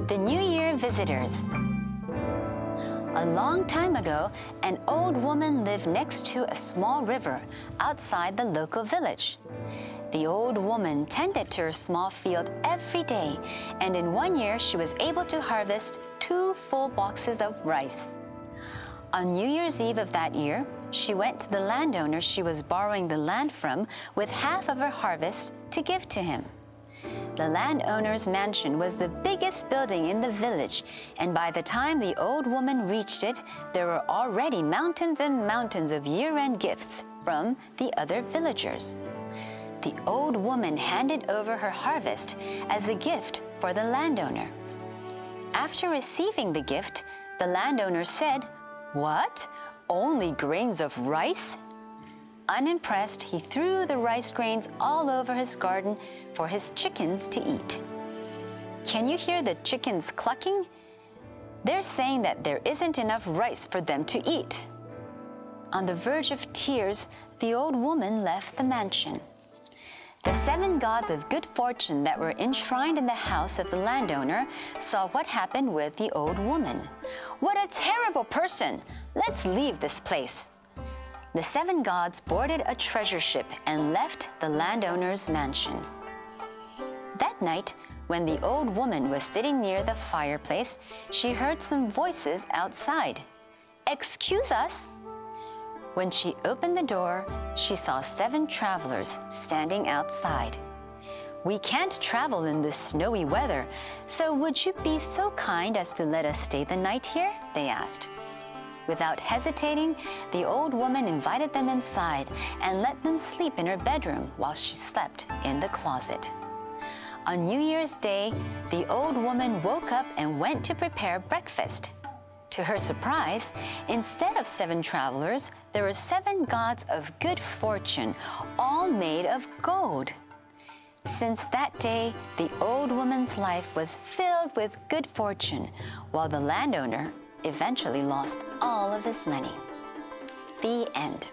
The New Year Visitors. A long time ago, an old woman lived next to a small river outside the local village. The old woman tended to her small field every day, and in one year she was able to harvest 2 full boxes of rice. On New Year's Eve of that year, she went to the landowner she was borrowing the land from with half of her harvest to give to him. The landowner's mansion was the biggest building in the village, and by the time the old woman reached it, there were already mountains and mountains of year-end gifts from the other villagers. The old woman handed over her harvest as a gift for the landowner. After receiving the gift, the landowner said, "What? Only grains of rice?" Unimpressed, he threw the rice grains all over his garden for his chickens to eat. Can you hear the chickens clucking? They're saying that there isn't enough rice for them to eat. On the verge of tears, the old woman left the mansion. The 7 gods of good fortune that were enshrined in the house of the landowner saw what happened with the old woman. "What a terrible person! Let's leave this place." The 7 gods boarded a treasure ship and left the landowner's mansion. That night, when the old woman was sitting near the fireplace, she heard some voices outside. "Excuse us." When she opened the door, she saw 7 travelers standing outside. "We can't travel in this snowy weather, so would you be so kind as to let us stay the night here?" they asked. Without hesitating, the old woman invited them inside and let them sleep in her bedroom while she slept in the closet. On New Year's Day, the old woman woke up and went to prepare breakfast. To her surprise, instead of 7 travelers, there were 7 gods of good fortune, all made of gold. Since that day, the old woman's life was filled with good fortune, while the landowner eventually lost all of his money. The end.